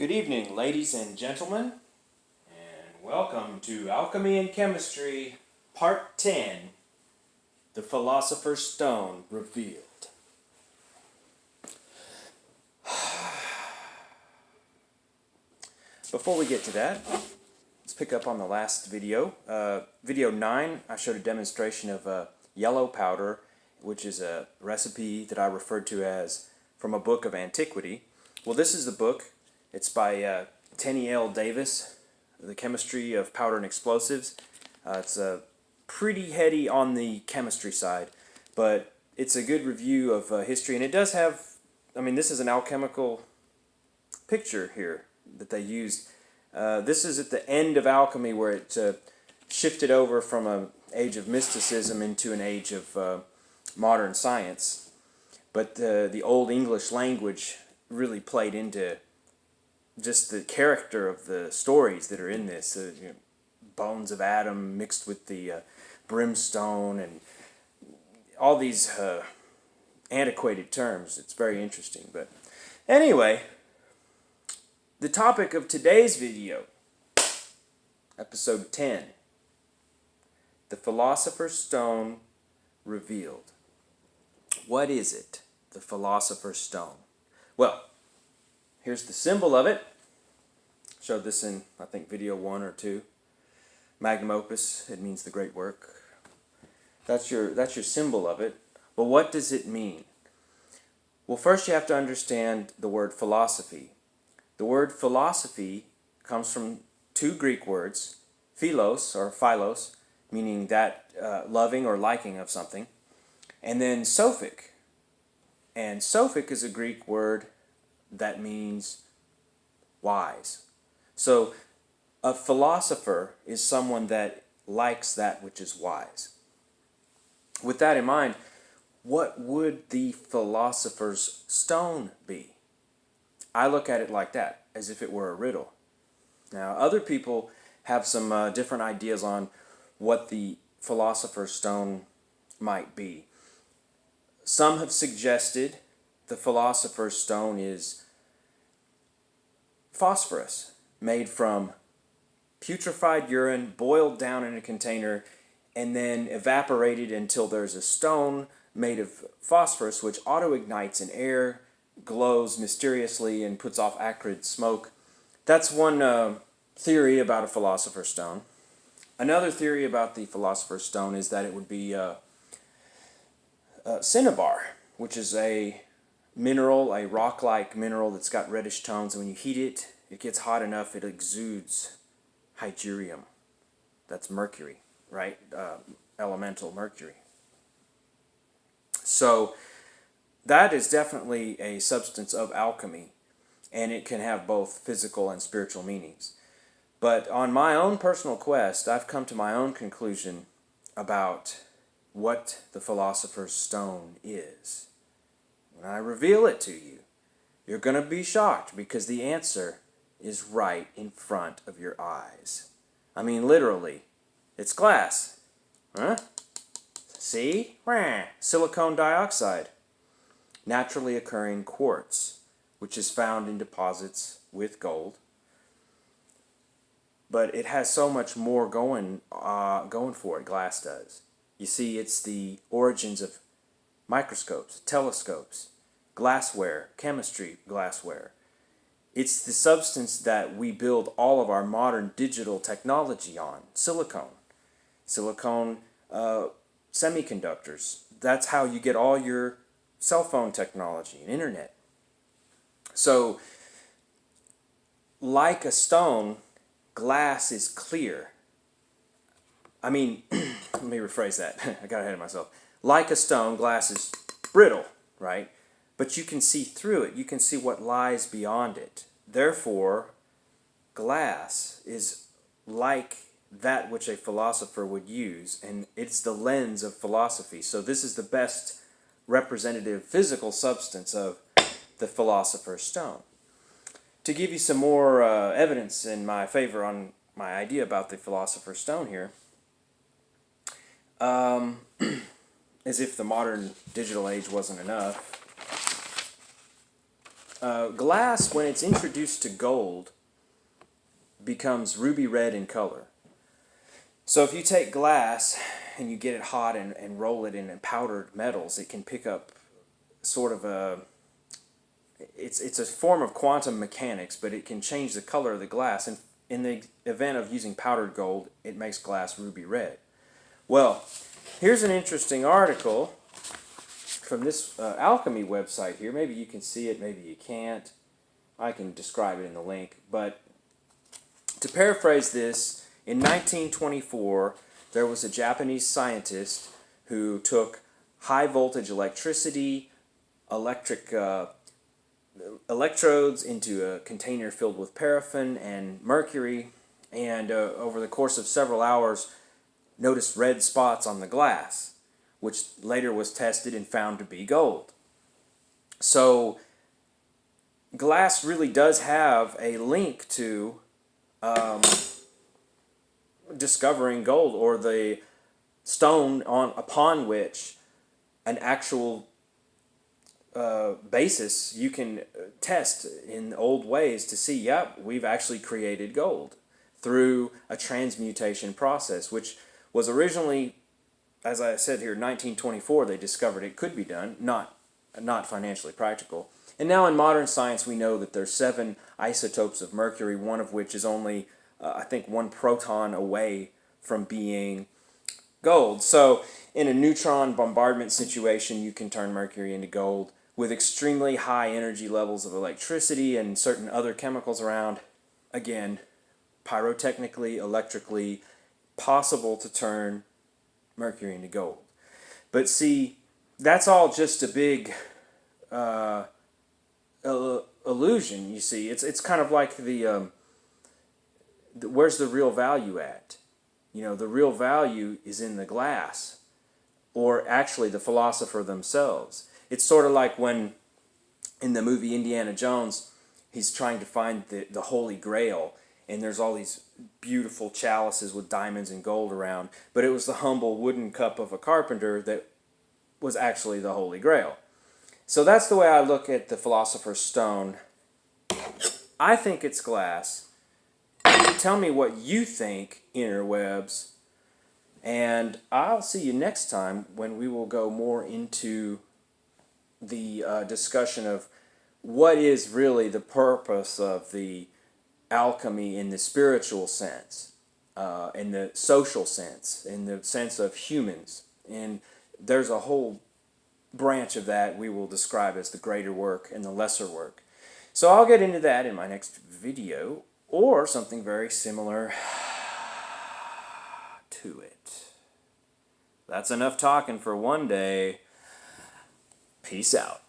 Good evening, ladies and gentlemen, and welcome to Alchemy and Chemistry, Part 10, The Philosopher's Stone Revealed. Before we get to that, let's pick up on the last video. Video 9, I showed a demonstration of yellow powder, which is a recipe that I referred to as from a book of antiquity. Well, this is the book. It's by Tenny L. Davis, The Chemistry of Powder and Explosives. It's pretty heady on the chemistry side, but it's a good review of history, and it does have, this is an alchemical picture here that they used. This is at the end of alchemy where it shifted over from an age of mysticism into an age of modern science. But the Old English language really played into just the character of the stories that are in this. Bones of Adam mixed with the brimstone and all these antiquated terms. It's very interesting. But anyway, the topic of today's video, episode 10, The Philosopher's Stone Revealed. What is it, the Philosopher's Stone? Well, here's the symbol of it. Showed this in, I think, video 1 or 2. Magnum opus, it means the great work. That's your symbol of it. But what does it mean? Well, first you have to understand the word philosophy. The word philosophy comes from two Greek words, philos or philos, meaning that loving or liking of something, and then sophic. And sophic is a Greek word that means wise. So a philosopher is someone that likes that which is wise. With that in mind, what would the philosopher's stone be? I look at it like that, as if it were a riddle. Now, other people have some different ideas on what the philosopher's stone might be. Some have suggested the philosopher's stone is phosphorus, made from putrefied urine, boiled down in a container, and then evaporated until there's a stone made of phosphorus, which auto-ignites in air, glows mysteriously, and puts off acrid smoke. That's one theory about a philosopher's stone. Another theory about the philosopher's stone is that it would be cinnabar, which is a mineral, a rock-like mineral that's got reddish tones, and when you heat it, it gets hot enough, it exudes hydrurium. That's mercury, right? Elemental mercury. So that is definitely a substance of alchemy, and it can have both physical and spiritual meanings. But on my own personal quest, I've come to my own conclusion about what the philosopher's stone is. When I reveal it to you, you're going to be shocked because the answer is right in front of your eyes. I mean, literally, it's glass. Huh? See? Silicon dioxide. Naturally occurring quartz, which is found in deposits with gold. But it has so much more going for it, glass does. You see, it's the origins of microscopes, telescopes, glassware, chemistry glassware. It's the substance that we build all of our modern digital technology on, silicone. Silicone semiconductors. That's how you get all your cell phone technology and internet. So, like a stone, glass is clear. Let me rephrase that. I got ahead of myself. Like a stone, glass is brittle, right? But you can see through it. You can see what lies beyond it. Therefore, glass is like that which a philosopher would use, and it's the lens of philosophy. So this is the best representative physical substance of the philosopher's stone. To give you some more evidence in my favor on my idea about the philosopher's stone here, as if the modern digital age wasn't enough, glass, when it's introduced to gold, becomes ruby red in color. So if you take glass and you get it hot and roll it in powdered metals, it can pick up sort of a... It's a form of quantum mechanics, but it can change the color of the glass. And in the event of using powdered gold, it makes glass ruby red. Well, here's an interesting article from this Alchemy website here. Maybe you can see it, maybe you can't. I can describe it in the link. But to paraphrase this, in 1924, there was a Japanese scientist who took high voltage electricity, electrodes into a container filled with paraffin and mercury, and over the course of several hours noticed red spots on the glass, which later was tested and found to be gold. So glass really does have a link to discovering gold, or the stone upon which an actual basis you can test in old ways to see, yep, we've actually created gold through a transmutation process, which was originally, as I said here, 1924 they discovered it could be done, not financially practical. And now in modern science we know that there's 7 isotopes of mercury, one of which is only, I think, 1 proton away from being gold. So in a neutron bombardment situation, you can turn mercury into gold with extremely high energy levels of electricity and certain other chemicals around. Again, pyrotechnically, electrically, possible to turn mercury into gold. But see, that's all just a big illusion, you see. It's kind of like the where's the real value at? You know, the real value is in the glass, or actually the philosopher themselves. It's sort of like when, in the movie Indiana Jones, he's trying to find the Holy Grail, and there's all these beautiful chalices with diamonds and gold around, but it was the humble wooden cup of a carpenter that was actually the Holy Grail. So that's the way I look at the Philosopher's Stone. I think it's glass. Tell me what you think, interwebs, and I'll see you next time when we will go more into the discussion of what is really the purpose of the alchemy in the spiritual sense, in the social sense, in the sense of humans. And there's a whole branch of that we will describe as the greater work and the lesser work. So I'll get into that in my next video, or something very similar to it. That's enough talking for one day. Peace out.